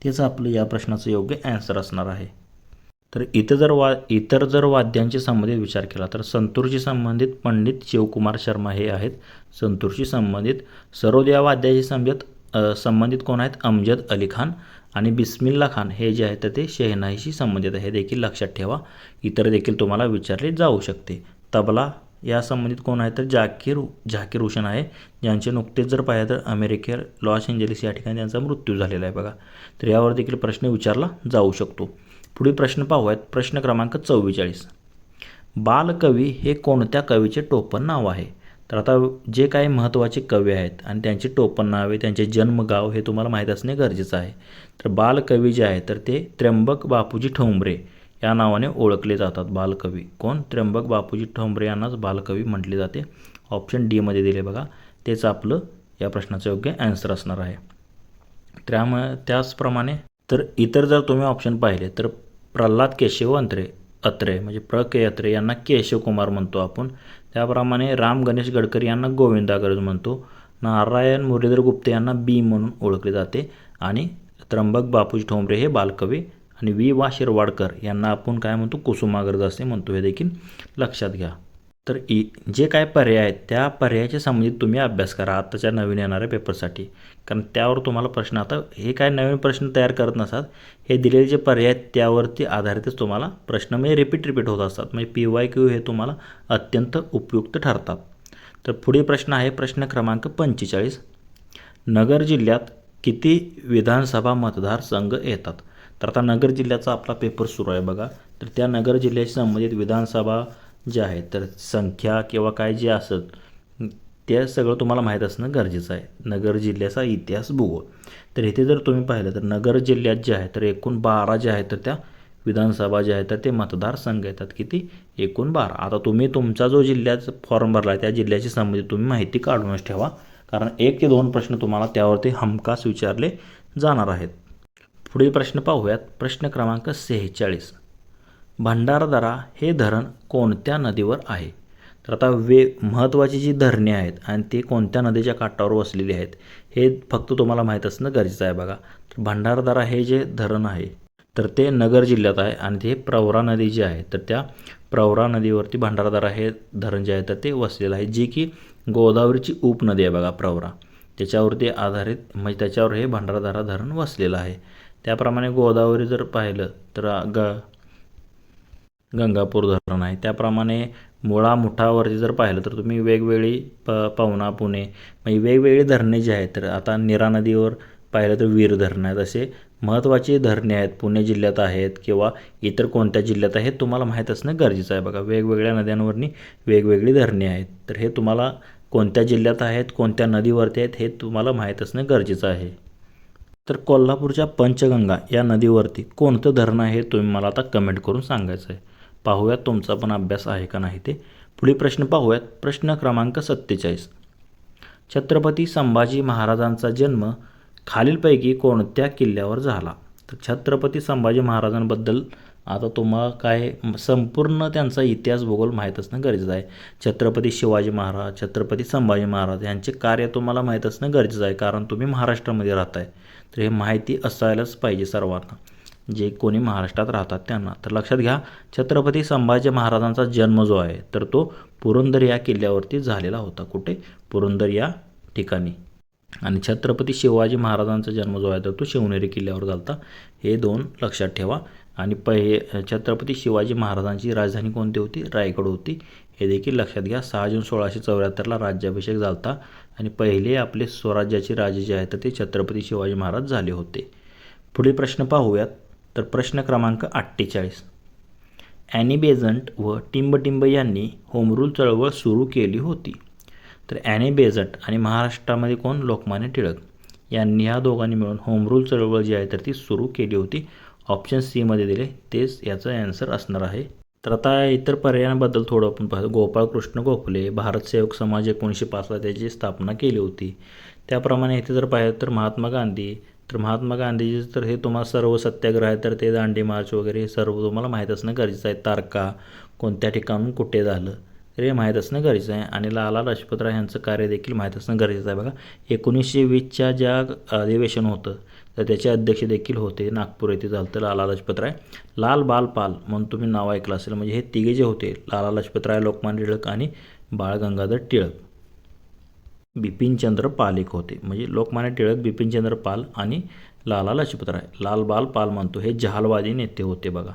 तेच आपलं या प्रश्नाचं योग्य आन्सर असणार आहे. तर इतर जर वाद्यांशी संबंधित विचार केला तर संतूरशी संबंधित पंडित शिवकुमार शर्मा हे आहेत संतूरशी संबंधित. सरोद या वाद्याशी संबंधित कोण आहेत? अमजद अली खान. आणि बिस्मिल्ला खान हे जे आहेत तर ते शहनाईशी संबंधित आहे, हे देखील लक्षात ठेवा. इतर देखील तुम्हाला विचारले जाऊ शकते. तबला या संबंधित कोण आहे तर झाकीर हुसेन आहे, ज्यांचे नुकतेच जर पाहिलं तर अमेरिकेत लॉस एंजेलिस या ठिकाणी त्यांचा मृत्यू झालेला आहे बघा. तर यावर देखील प्रश्न विचारला जाऊ शकतो. पुढील प्रश्न पाहूयात. प्रश्न क्रमांक 44. बालकवी हे कोणत्या कवीचे टोपण नाव आहे? तर आता जे काही महत्त्वाचे कवी आहेत आणि त्यांची टोपण नावे, त्यांचे जन्मगाव हे तुम्हाला माहीत असणे गरजेचं आहे. तर बालकवी जे आहे तर ते त्र्यंबक बापूजी ठोंबरे या नावाने ओळखले जातात. बालकवी कोण? त्र्यंबक बापूजी ठोंबरे यांनाच बालकवी म्हटले जाते. ऑप्शन डी मध्ये दिले बघा, तेच आपलं या प्रश्नाचं योग्य आन्सर असणार आहे. त्याचप्रमाणे तर इतर जर तुम्ही ऑप्शन पाहिले तर प्रल्हाद केशव अत्रे म्हणजे प्र के अत्रे यांना केशवकुमार म्हणतो आपण. त्याप्रमाणे राम गणेश गडकरी यांना गोविंदाग्रज म्हणतो. नारायण मुरलीधर गुप्ते यांना बी म्हणून ओळखले जाते. आणि त्र्यंबक बापूजी ठोंबरे हे बालकवी. आणि वि वा शिरवाडकर यांना आपण काय म्हणतो? कुसुमाग्रज असे म्हणतो. हे देखील लक्षात घ्या. तर जे काय पर्याय आहेत त्या पर्यायाच्या संबंधित तुम्ही अभ्यास करा आत्ताच्या नवीन येणाऱ्या पेपरसाठी, कारण त्यावर तुम्हाला प्रश्न, आता हे काय नवीन प्रश्न तयार करत नसतात, हे दिलेले जे पर्याय आहेत त्यावरती आधारितच तुम्हाला प्रश्न म्हणजे रिपीट होत असतात. म्हणजे PYQ हे तुम्हाला अत्यंत उपयुक्त ठरतात. तर पुढील प्रश्न आहे प्रश्न क्रमांक 45. नगर जिल्ह्यात किती विधानसभा मतदारसंघ येतात? तर आता नगर जिल्ह्याचा आपला पेपर सुरू आहे बघा. तर त्या नगर जिल्ह्याशी संबंधित विधानसभा जे आहे तर संख्या किंवा काय जे असत ते सगळं तुम्हाला माहीत असणं गरजेचं आहे. नगर जिल्ह्याचा इतिहास, भूगोल. तर इथे जर तुम्ही पाहिलं तर नगर जिल्ह्यात जे आहे तर एकूण 12 जे आहे तर त्या विधानसभा जे आहे तर ते मतदारसंघ येतात. किती? एकूण 12. आता तुम्ही तुमचा जो जिल्ह्याचा फॉर्म भरला आहे त्या जिल्ह्याची संबंधित तुम्ही माहिती काढूनच ठेवा, कारण 1 ते 2 प्रश्न तुम्हाला त्यावरती हमखास विचारले जाणार आहेत. पुढील प्रश्न पाहूयात. प्रश्न क्रमांक 46. भंडारदरा हे धरण कोणत्या नदीवर आहे? तर आता महत्त्वाची जी धरणे आहेत आणि ते कोणत्या नदीच्या काठावर वसलेली आहेत हे फक्त तुम्हाला माहीत असणं गरजेचं आहे बघा. तर भंडारदरा हे जे धरण आहे तर ते नगर जिल्ह्यात आहे आणि ते प्रवरा नदी जी आहे तर त्या प्रवरा नदीवरती भंडारदरा हे धरण जे आहे तर ते वसलेलं आहे, जी की गोदावरीची उपनदी आहे बघा प्रवरा, त्याच्यावरती आधारित, म्हणजे त्याच्यावर हे भंडारदरा धरण वसलेलं आहे. त्याप्रमाणे गोदावरी जर पाहिलं तर गंगापूर धरण आहे. त्याप्रमाणे मुळा मुठावरती जर पाहिलं तर तुम्ही वेगवेगळी पवना, पुणे, म्हणजे वेगवेगळी धरणे जी आहेत तर आता नीरा नदीवर पाहिलं तर वीर धरण आहेत. असे महत्त्वाची धरणे आहेत, पुणे जिल्ह्यात आहेत किंवा इतर कोणत्या जिल्ह्यात आहेत तुम्हाला माहीत असणं गरजेचं आहे बघा. वेगवेगळ्या नद्यांवरनी वेगवेगळी धरणे आहेत. तर हे तुम्हाला कोणत्या जिल्ह्यात आहेत, कोणत्या नदीवरती आहेत हे तुम्हाला माहीत असणं गरजेचं आहे. तर कोल्हापूरच्या पंचगंगा या नदीवरती कोणतं धरण आहे हे तुम्ही मला आता कमेंट करून सांगायचं आहे. पाहूयात तुमचा पण अभ्यास आहे का नाही ते. पुढील प्रश्न पाहूयात. प्रश्न क्रमांक 47. छत्रपती संभाजी महाराजांचा जन्म खालीलपैकी कोणत्या किल्ल्यावर झाला? तर छत्रपती संभाजी महाराजांबद्दल आता तुम्हाला काय संपूर्ण त्यांचा इतिहास, भूगोल माहीत असणं गरजेचं आहे. छत्रपती शिवाजी महाराज, छत्रपती संभाजी महाराज यांचे कार्य तुम्हाला माहीत असणं गरजेचं आहे, कारण तुम्ही महाराष्ट्रामध्ये राहताय. तर हे माहिती असायलाच पाहिजे सर्वांना, जे कोणी महाराष्ट्रात राहतात त्यांना. तर लक्षात घ्या, छत्रपती संभाजी महाराजांचा जन्म जो आहे तर तो पुरंदर या किल्ल्यावरती झालेला होता. कुठे? पुरंदर या ठिकाणी. आणि छत्रपती शिवाजी महाराजांचा जन्म जो आहे तर तो शिवनेरी किल्ल्यावर झाला होता. हे 2 लक्षात ठेवा. आणि छत्रपती शिवाजी महाराजांची राजधानी कोणती होती? रायगड होती. हे देखील लक्षात घ्या. 6 जून 1674ला राज्याभिषेक झाला होता आणि पहिले आपले स्वराज्याचे राजे जे आहेत तर ते छत्रपती शिवाजी महाराज झाले होते. पुढील प्रश्न पाहूयात. तर प्रश्न क्रमांक 48. ॲनी बेझंट व टिंबटिंब यांनी होम रूल चळवळ सुरू केली होती. तर ॲनी बेझंट आणि महाराष्ट्रामध्ये कोण? लोकमान्य टिळक यांनी, ह्या दोघांनी मिळून होम रूल चळवळ जी आहे तर ती सुरू केली होती. ऑप्शन सी मध्ये दिले, तेच याचं ॲन्सर असणार आहे. तर आता इतर पर्यायांबद्दल थोडं आपण पाहतो. गोपाळकृष्ण गोखले, भारत सेवक समाज 1905ला त्याची स्थापना केली होती. त्याप्रमाणे इथे जर पाहिलं तर महात्मा गांधी, तर महात्मा गांधीजी तर हे तुम्हाला सर्व सत्याग्रह आहे तर ते दांडी मार्च वगैरे सर्व तुम्हाला माहीत असणं गरजेचं आहे. तारका कोणत्या ठिकाणून कुठे झालं तर हे माहीत असणं गरजेचं आहे. आणि लाला लजपतराय यांचं कार्य देखील माहीत असणं गरजेचं आहे बघा. 1920च्या ज्या अधिवेशन होतं तर त्याचे अध्यक्ष देखील होते, नागपूर येथे झालं तर लाला लजपतराय. लाल बाल पाल म्हणून तुम्ही नाव ऐकलं असेल, म्हणजे हे तिघे जे होते लाला लजपतराय, लोकमान्य टिळक आणि बाळ गंगाधर टिळक, बिपिनचंद्र पाल एक होते. म्हणजे लोकमान्य टिळक, बिपिनचंद्र पाल आणि लाला लजपतराय. लाल बाल पाल म्हणतो हे जहालवादी नेते होते बघा.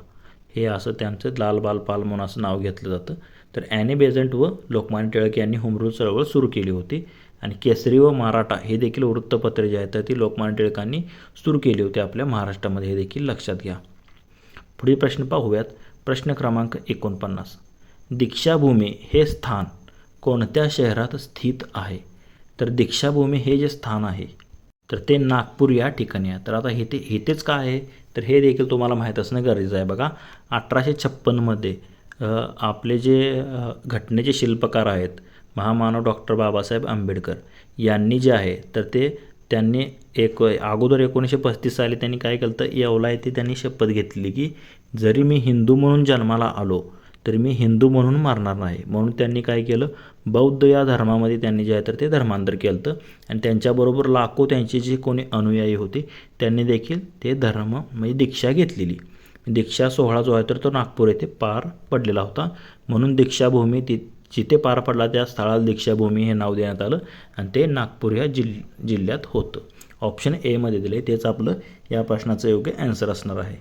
हे असं त्यांचं लाल बाल पाल म्हणून असं नाव घेतलं जातं. तर ॲनी बेझंट व लोकमान्य टिळक यांनी होम रूल चळवळ सुरू केली होती. आणि केसरी व मराठा हे देखील वृत्तपत्रे जे आहेत तर ती लोकमान्य टिळकांनी सुरू केली होती आपल्या महाराष्ट्रामध्ये. हे देखील लक्षात घ्या. पुढील प्रश्न पाहूयात. प्रश्न क्रमांक 49. दीक्षाभूमी हे स्थान कोणत्या शहरात स्थित आहे? तर दीक्षाभूमी हे जे स्थान आहे तर ते नागपूर या ठिकाणी आहे. तर आता इथेच काय आहे तर हे देखील तुम्हाला माहीत असणं गरजेचं आहे. बघा 1856मध्ये आपले जे घटनेचे शिल्पकार आहेत महामानव डॉक्टर बाबासाहेब आंबेडकर यांनी जे आहे तर त्यांनी अगोदर 1935 साली त्यांनी काय केलं तर येवला येथे त्यांनी शपथ घेतली की जरी मी हिंदू म्हणून जन्माला आलो तरी मी हिंदू म्हणून मरणार नाही. म्हणून त्यांनी काय केलं, बौद्ध या धर्मामध्ये त्यांनी जे आहे तर ते धर्मांतर केलं आणि त्यांच्याबरोबर लाखो त्यांचे जे कोणी अनुयायी होते त्यांनी देखील ते धर्म म्हणजे दीक्षा घेतलेली. दीक्षा सोहळा जो आहे तर तो नागपूर येथे पार पडलेला होता. म्हणून दीक्षाभूमी जिथे पार पडला त्या स्थळाला दीक्षाभूमी हे नाव देण्यात आलं आणि ते नागपूर या जिल्ह्यात होतं. ऑप्शन एमध्ये दिले तेच आपलं या प्रश्नाचं योग्य आन्सर असणार आहे.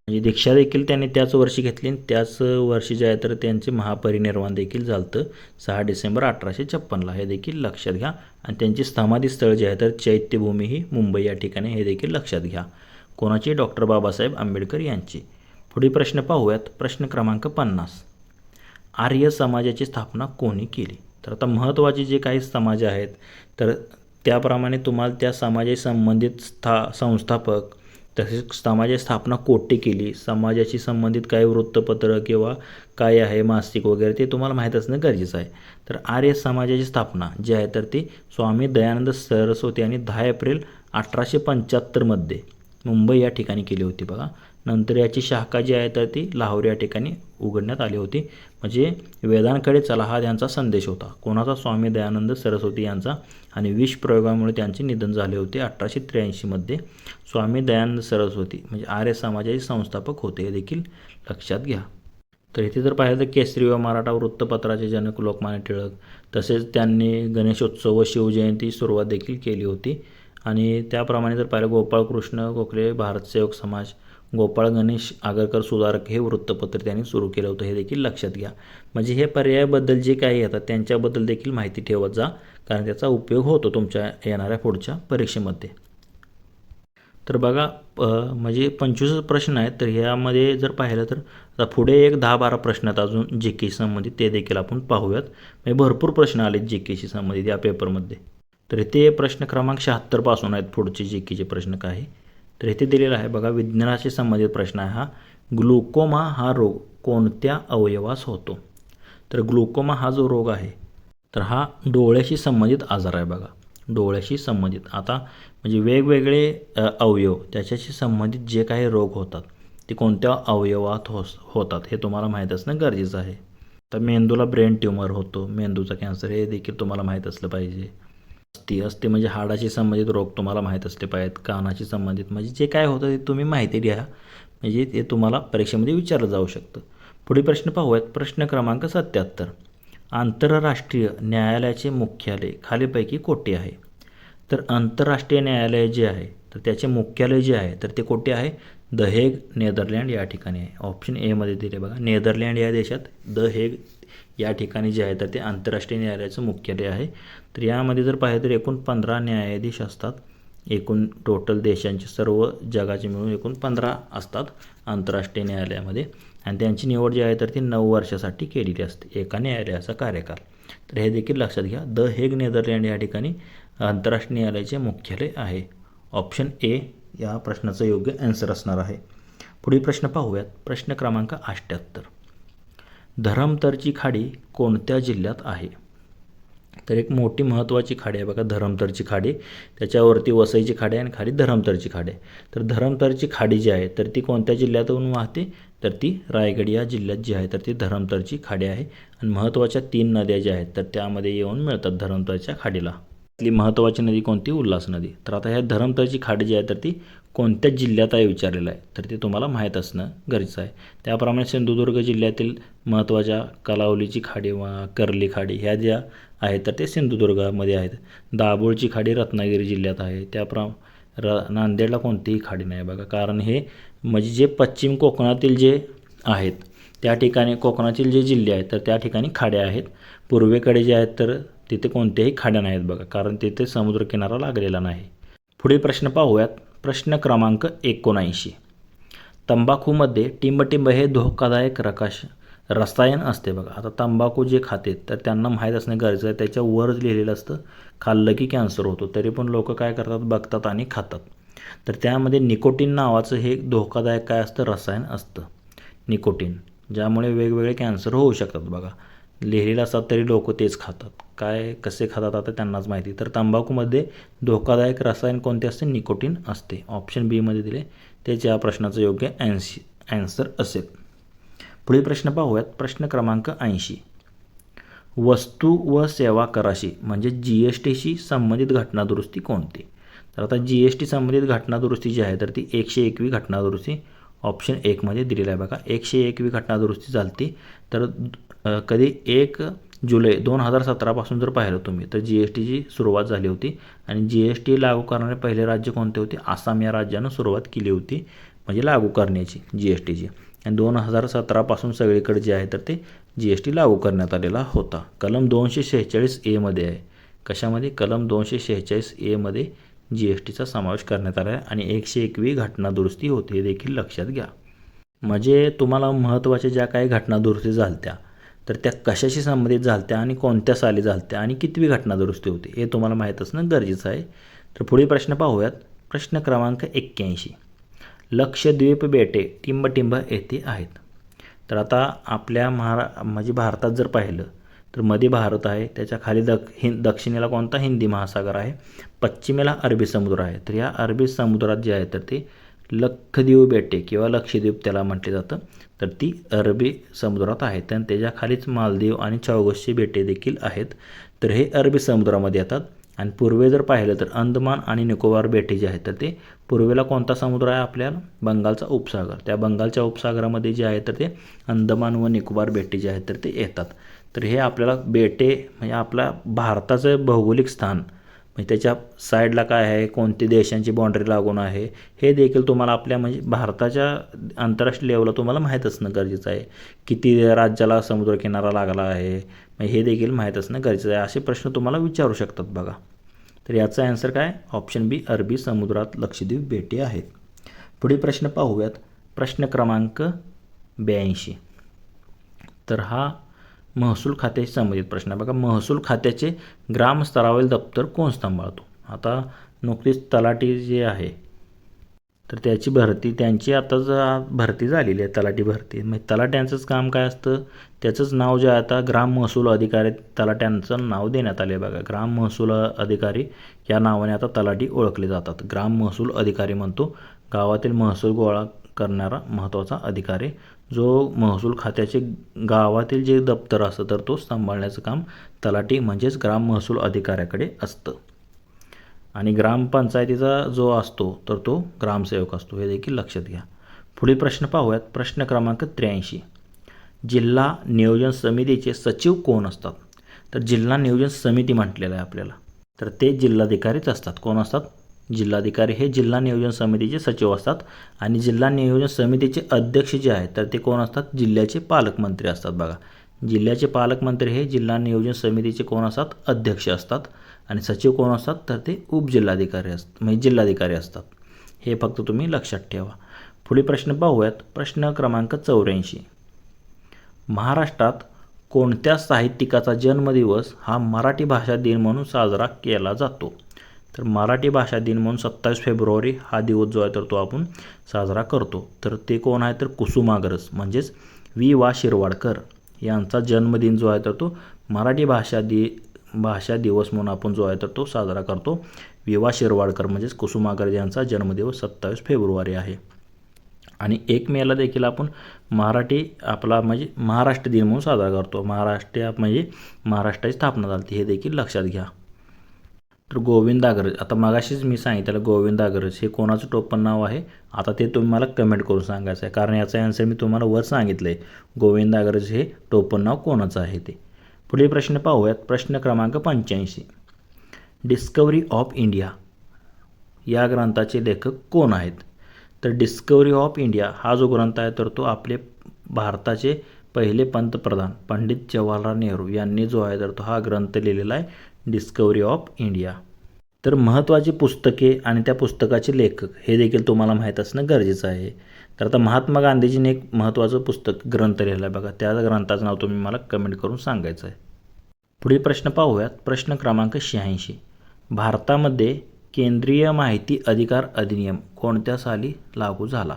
म्हणजे दीक्षा देखील त्यांनी त्याच वर्षी घेतली आणि त्याच वर्षी जे आहे तर त्यांचे महापरिनिर्वाण देखील झालं 6 डिसेंबर 1856ला. हे देखील लक्षात घ्या. आणि त्यांची समाधी स्थळ जे आहे तर चैत्यभूमी ही मुंबई या ठिकाणी हे देखील लक्षात घ्या. कोणाची? डॉक्टर बाबासाहेब आंबेडकर यांची. पुढील प्रश्न पाहूयात. प्रश्न क्रमांक 50. आर्य समाजाची स्थापना कोणी केली? तर आता महत्त्वाचे जे काही समाज आहेत तर त्याप्रमाणे तुम्हाला त्या समाजाशी संबंधित संस्थापक तसेच समाजाची स्थापना कोठे केली, समाजाशी संबंधित काही वृत्तपत्र किंवा काय आहे मासिक वगैरे ते तुम्हाला माहीत असणं गरजेचं आहे. तर आर्य समाजाची स्थापना जी आहे तर ती स्वामी दयानंद सरस्वती यांनी 10 एप्रिल 1875मध्ये मुंबई या ठिकाणी केली होती. बघा नंतर याची शाखा जी आहे तर ती लाहोर या ठिकाणी उघडण्यात आली होती. म्हणजे वेदांकडे चला हा त्यांचा संदेश होता. कोणाचा? स्वामी दयानंद सरस्वती यांचा. आणि विष प्रयोगामुळे त्यांचे निधन झाले होते 1883मध्ये. स्वामी दयानंद सरस्वती म्हणजे आर्य समाजाचे संस्थापक होते, हे देखील लक्षात घ्या. तर इथे जर पाहिलं तर केसरी व मराठा वृत्तपत्राचे जनक लोकमान्य टिळक, तसेच त्यांनी गणेशोत्सव व शिवजयंती सुरुवात देखील केली होती. आणि त्याप्रमाणे जर पाहिलं गोपाळकृष्ण गोखले भारत सेवक समाज, गोपाळ गणेश आगरकर सुधारक हे वृत्तपत्र त्यांनी सुरू केलं होतं, हे देखील लक्षात घ्या. म्हणजे हे पर्यायाबद्दल जे काही येतात त्यांच्याबद्दल देखील माहिती ठेवत जा, कारण त्याचा उपयोग होतो तुमच्या येणाऱ्या पुढच्या परीक्षेमध्ये. तर बघा म्हणजे 25 प्रश्न आहेत. तर ह्यामध्ये जर पाहिलं तर आता पुढे एक 10-12 प्रश्न आहेत अजून जी के संबंधित, ते देखील आपण पाहूयात. म्हणजे भरपूर प्रश्न आले जी केशी संबंधित या पेपरमध्ये. तर इथे प्रश्न क्रमांक 76 पासून आहेत पुढचे जी केचे प्रश्न काय आहे. तर इथे दिलेला आहे बघा, विज्ञानाशी संबंधित प्रश्न आहे हा. ग्लुकोमा हा रोग कोणत्या अवयवास होतो? तर ग्लुकोमा हा जो रोग आहे तर हा डोळ्याशी संबंधित आजार आहे. बघा डोळ्याशी संबंधित. आता म्हणजे वेगवेगळे अवयव त्याच्याशी संबंधित जे काही रोग होतात ते कोणत्या अवयवात होतात हे तुम्हाला माहीत असणं गरजेचं आहे. तर मेंदूला ब्रेन ट्यूमर होतो, मेंदूचा कॅन्सर हे देखील तुम्हाला माहीत असलं पाहिजे. अस्थि म्हणजे हाडाशी संबंधित रोग तुम्हाला माहीत असले पाहिजेत. कानाशी संबंधित म्हणजे जे काय होतं ते तुम्ही माहिती घ्या, म्हणजे ते तुम्हाला परीक्षेमध्ये विचारलं जाऊ शकतं. पुढील प्रश्न पाहूयात. प्रश्न क्रमांक 77. आंतरराष्ट्रीय न्यायालयाचे मुख्यालय खालीपैकी कोठे आहे? तर आंतरराष्ट्रीय न्यायालय जे आहे तर त्याचे मुख्यालय जे आहे तर ते कोठे आहे? द हेग नेदरलँड या ठिकाणी आहे. ऑप्शन एमध्ये दिले बघा. नेदरलँड या देशात द हेग या ठिकाणी जे आहे तर ते आंतरराष्ट्रीय न्यायालयाचं मुख्यालय आहे. तर यामध्ये जर पाहिलं तर एकूण 15 न्यायाधीश असतात. एकूण टोटल देशांचे सर्व जगाचे मिळून एकूण 15 असतात आंतरराष्ट्रीय न्यायालयामध्ये. आणि त्यांची निवड जी आहे तर ती 9 वर्षासाठी केलेली असते, एका न्यायालयाचा कार्यकाल. तर हे देखील लक्षात घ्या. द हेग नेदरलँड या ठिकाणी आंतरराष्ट्रीय न्यायालयाचे मुख्यालय आहे. ऑप्शन ए या प्रश्नाचं योग्य आन्सर असणार आहे. पुढील प्रश्न पाहूयात. प्रश्न क्रमांक 78. धरमतरची खाडी कोणत्या जिल्ह्यात आहे? तर एक मोठी महत्त्वाची खाडी आहे बघा, धरमतरची खाडी. त्याच्यावरती वसईची खाडी आहे आणि खाली धरमतरची खाडी आहे. तर धरमतरची खाडी जी आहे तर ती कोणत्या जिल्ह्यातून वाहते? तर ती रायगड या जिल्ह्यात जी आहे तर ती धरमतरची खाडी आहे. आणि महत्त्वाच्या 3 नद्या ज्या आहेत तर त्यामध्ये येऊन मिळतात धरमतरच्या खाडीला. त्यातली महत्त्वाची नदी कोणती? उल्हास नदी. तर आता ह्या धरमतरची खाडी जी आहे तर ती कोणत्या जिल्ह्यात आहे विचारलेलं आहे, तर ते तुम्हाला माहीत असणं गरजेचं आहे. त्याप्रमाणे सिंधुदुर्ग जिल्ह्यातील महत्त्वाच्या कलावलीची खाडी वा कर्ली खाडी ह्या ज्या आहेत तर ते सिंधुदुर्गामध्ये आहेत. दाभोळची खाडी रत्नागिरी जिल्ह्यात आहे. नांदेडला कोणतीही खाडी नाही बघा, कारण हे म्हणजे जे पश्चिम कोकणातील जे आहेत त्या ठिकाणी कोकणातील जे जिल्हे आहेत तर त्या ठिकाणी खाड्या आहेत. पूर्वेकडे जे आहेत तर तिथे कोणत्याही खाड्या नाहीत बघा, कारण तिथे समुद्रकिनारा लागलेला नाही. पुढील प्रश्न पाहूयात. प्रश्न क्रमांक 79. तंबाखूमध्ये टिंबटिंब हे धोकादायक रसायन असते बघा. आता तंबाखू जे खाते तर त्यांना माहीत असणं गरजेचं आहे. त्याच्यावर लिहिलेलं असतं खाल्लं की कॅन्सर होतो, तरी पण लोक काय करतात, बघतात आणि खातात. तर त्यामध्ये निकोटीन नावाचं हे धोकादायक काय असतं, रसायन असतं निकोटीन, ज्यामुळे वेगवेगळे कॅन्सर होऊ शकतात बघा. लिहिलेलं असतात तरी लोक तेच खातात. काय कसे खातात आता त्यांनाच माहिती. तर तंबाखूमध्ये धोकादायक रसायन कोणते असते, निकोटीन असते. ऑप्शन बी मध्ये दिले तेच या प्रश्नाचं योग्य ॲन्सर असेल. पुढील प्रश्न पाहूयात. प्रश्न क्रमांक 80. वस्तू व सेवा कराशी म्हणजे GSTशी संबंधित घटना दुरुस्ती कोणती? तर आता GST संबंधित घटना दुरुस्ती जी आहे तर ती 101वी घटना दुरुस्ती ऑप्शन 1 मध्ये दिलेला आहे बघा. 101वी घटना दुरुस्ती झाली तर कधी 1 जुलै 2017 पासून जर पाहिलं तुम्ही तर GSTची सुरुवात झाली होती. आणि GST लागू करणारे पहिले राज्य कोणते होते, आसाम या राज्यानं सुरुवात केली होती म्हणजे लागू करण्याची GSTची. आणि 2017 पासून सगळीकडे जे आहे तर ते GST लागू करण्यात आलेला होता. कलम 246A मध्ये आहे. कशामध्ये, कलम 246A मध्ये GSTचा समावेश करण्यात आला आहे. आणि 101वी घटना दुरुस्ती होती, हे देखील लक्षात घ्या. म्हणजे तुम्हाला महत्त्वाच्या ज्या काही घटना दुरुस्ती झाल्या तर त्या कशाशी संबंधित झाल्या आणि कोणत्या साली झाल्या आणि कितवी घटना दुरुस्ती होती हे तुम्हाला माहीत असणं गरजेचं आहे. तर पुढील प्रश्न पाहूयात. प्रश्न क्रमांक 81. लक्षद्वीप बेटे टिंबटिंब येथे आहेत. तर आता आपल्या म्हणजे भारतात जर पाहिलं तर मध्ये भारत आहे, त्याच्या खाली दक्षिणेला कोणता, हिंदी महासागर आहे, पश्चिमेला अरबी समुद्र आहे. तर या अरबी समुद्रात जे आहे तर ते लक्षद्वीप बेटे किंवा लक्षद्वीप त्याला म्हटले जातं, तर ती अरबी समुद्रात आहे. आणि त्याच्या खालीच मालदीव आणि चौगसची बेटे देखील आहेत. तर हे अरबी समुद्रामध्ये येतात. आणि पूर्वे जर पाहिलं तर अंदमान आणि निकोबार बेटे जे आहेत तर ते पूर्वेला कोणता समुद्र आहे, आपल्याला बंगालचा उपसागर. त्या बंगालच्या उपसागरामध्ये जे आहे तर ते अंदमान व निकोबार बेटे जे आहेत तर ते येतात. तर हे आपल्याला बेटे म्हणजे आपल्या भारताचं भौगोलिक स्थान, म्हणजे त्याच्या साईडला काय आहे, कोणती देशांची बाँड्री लागून आहे, हे देखील तुम्हाला आपल्या म्हणजे भारताच्या आंतरराष्ट्रीय लेवलला तुम्हाला माहीत असणं गरजेचं आहे. किती राज्याला समुद्रकिनारा लागला आहे हे देखील माहीत असणं गरजेचं आहे. असे प्रश्न तुम्हाला विचारू शकतात बघा. तर याचा आन्सर काय, ऑप्शन बी, अरबी समुद्रात लक्षद्वीप बेटे आहेत. पुढील प्रश्न पाहूयात. प्रश्न क्रमांक 82. तर हा महसूल खात्याशी संबंधित प्रश्न आहे बघा. महसूल खात्याचे ग्रामस्तरावरील दप्तर कोण सांभाळतो? आता नुकतीच तलाठी जे आहे तर त्याची भरती, त्यांची आताच भरती झालेली आहे, तलाठी भरती. मग तलाट्यांचंच काम काय असतं, त्याचंच नाव जे आहे आता ग्राम महसूल अधिकारी, तलाट्यांचं नाव देण्यात आले बघा. ग्राम महसूल अधिकारी या नावाने आता तलाठी ओळखले जातात. ग्राम महसूल अधिकारी म्हणतो गावातील महसूल गोळा करणारा महत्त्वाचा अधिकारी, जो महसूल खात्याचे गावातील जे दप्तर असतं तर तो सांभाळण्याचं काम तलाठी म्हणजेच ग्राम महसूल अधिकाऱ्याकडे असतं. आणि ग्रामपंचायतीचा जो असतो तर तो ग्रामसेवक असतो, हे देखील लक्षात घ्या. पुढील प्रश्न पाहूयात. प्रश्न क्रमांक 83. जिल्हा नियोजन समितीचे सचिव कोण असतात? तर जिल्हा नियोजन समिती म्हटलेलं आहे आपल्याला, तर ते जिल्हाधिकारीच असतात. कोण असतात? जिल्हाधिकारी हे जिल्हा नियोजन समितीचे सचिव असतात. आणि जिल्हा नियोजन समितीचे अध्यक्ष जे आहेत तर ते कोण असतात? जिल्ह्याचे पालकमंत्री असतात बघा. जिल्ह्याचे पालकमंत्री हे जिल्हा नियोजन समितीचे कोण असतात? अध्यक्ष असतात. आणि सचिव कोण असतात? तर ते उपजिल्हाधिकारी असतात, म्हणजे जिल्हाधिकारी असतात. हे फक्त तुम्ही लक्षात ठेवा. पुढील प्रश्न पाहूयात. प्रश्न क्रमांक 84. महाराष्ट्रात कोणत्या साहित्यिकाचा जन्मदिवस हा मराठी भाषा दिन म्हणून साजरा केला जातो? तर मराठी भाषा दिन म्हणून 27 फेब्रुवारी हा दिवस जो आहे तर तो आपण साजरा करतो. तर ते कोण आहे तर कुसुमाग्रज म्हणजेच वा शिरवाडकर यांचा जन्मदिन जो आहे तर तो मराठी भाषा दिवस म्हणून आपण जो आहे तर तो साजरा करतो. वा शिरवाडकर म्हणजेच कुसुमाग्रज यांचा जन्मदिवस 27 फेब्रुवारी आहे. आणि 1 मेला देखील आपण मराठी आपला म्हणजे महाराष्ट्र दिन म्हणून साजरा करतो. महाराष्ट्र म्हणजे महाराष्ट्राची स्थापना झाली, हे देखील लक्षात घ्या. तर गोविंदाग्रज, आता मगाशीच मी सांगितलं गोविंदाग्रज हे कोणाचं टोपण नाव आहे, आता ते तुम्ही मला कमेंट करून सांगायचं आहे, कारण याचा आन्सर मी तुम्हाला वर सांगितलं आहे. गोविंदाग्रज हे टोपण नाव कोणाचं आहे ते. पुढील प्रश्न पाहूयात. प्रश्न क्रमांक 85. डिस्कवरी ऑफ इंडिया या ग्रंथाचे लेखक कोण आहेत? तर डिस्कवरी ऑफ इंडिया हा जो ग्रंथ आहे तर तो आपले भारताचे पहिले पंतप्रधान पंडित जवाहरलाल नेहरू यांनी जो आहे तर तो हा ग्रंथ लिहिलेला आहे, डिस्कवरी ऑफ इंडिया. तर महत्त्वाची पुस्तके आणि त्या पुस्तकाचे लेखक हे देखील तुम्हाला माहीत असणं गरजेचं आहे. तर आता महात्मा गांधीजींनी एक महत्त्वाचं पुस्तक ग्रंथ लिहिला आहे बघा, त्या ग्रंथाचं नाव तुम्ही मला कमेंट करून सांगायचं आहे. पुढील प्रश्न पाहूयात. प्रश्न क्रमांक 86. भारतामध्ये केंद्रीय माहिती अधिकार अधिनियम कोणत्या साली लागू झाला?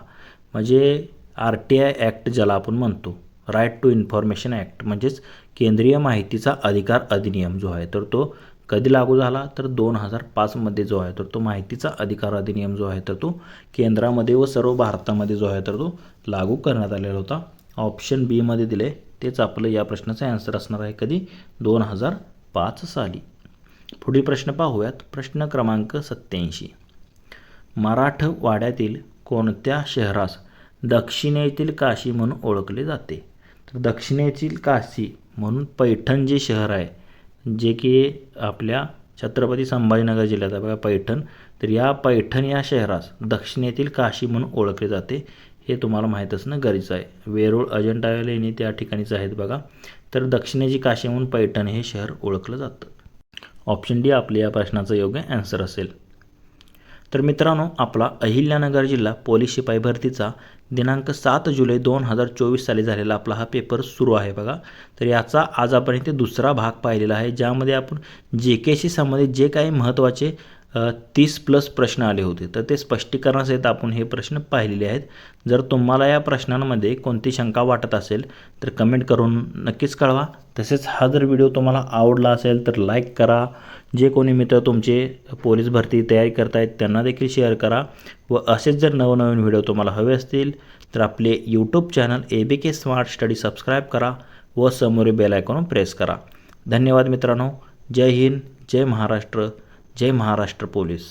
म्हणजे RTI ॲक्ट ज्याला आपण म्हणतो, राईट टू इन्फॉर्मेशन ॲक्ट, म्हणजेच केंद्रीय माहितीचा अधिकार अधिनियम जो आहे तर तो कधी लागू झाला? तर 2005मध्ये जो आहे तर तो माहितीचा अधिकार अधिनियम जो आहे तर तो केंद्रामध्ये व सर्व भारतामध्ये जो आहे तर तो लागू करण्यात आलेला होता. ऑप्शन बी मध्ये दिले तेच आपलं या प्रश्नाचा आन्सर असणार आहे. कधी? 2005 साली. पुढील प्रश्न पाहूयात. प्रश्न क्रमांक 87. मराठवाड्यातील कोणत्या शहरास दक्षिणेतील काशी म्हणून ओळखले जाते? तर दक्षिणेतील काशी म्हणून पैठण जे शहर आहे, जे की आपल्या छत्रपती संभाजीनगर जिल्ह्यात आहे बघा पैठण, तर या पैठण या शहरास दक्षिणेतील काशी म्हणून ओळखले जाते. हे तुम्हाला माहीत असणं गरजेचं आहे. वेरूळ अजिंठा लेणी त्या ठिकाणीच आहेत बघा. तर दक्षिणेची काशी म्हणून पैठण हे शहर ओळखलं जातं. ऑप्शन डी आपल्या या प्रश्नाचं योग्य आन्सर असेल. तर मित्रांनो, आपला अहिल्यानगर जिल्हा पोलीस शिपाई भरतीचा दिनांक 7 जुलै 2024 साली झालेला आपला हा पेपर सुरू आहे बघा. तर याचा आज आपण इथे दुसरा भाग पाहिलेला आहे, ज्यामध्ये आपण JKशी संबंधित जे काही महत्त्वाचे 30+ प्रश्न आले होते तर ते स्पष्टीकरणासहित आपण हे प्रश्न पाहिलेले आहेत. जर तुम्हाला या प्रश्नांमध्ये कोणती शंका वाटत असेल तर कमेंट करून नक्कीच कळवा. तसेच हा जर व्हिडिओ तुम्हाला आवडला असेल तर लाईक करा. जे कोणी मित्र तुमचे पोलीस भरती तयारी करतायत त्यांना देखील शेअर करा. व असेच जर नवनवीन व्हिडिओ तुम्हाला हवे असतील तर आपले YouTube channel ABK smart study subscribe करा व समोरील बेल आयकॉन प्रेस करा. धन्यवाद मित्रांनो. जय हिंद, जय महाराष्ट्र, जय महाराष्ट्र पोलीस.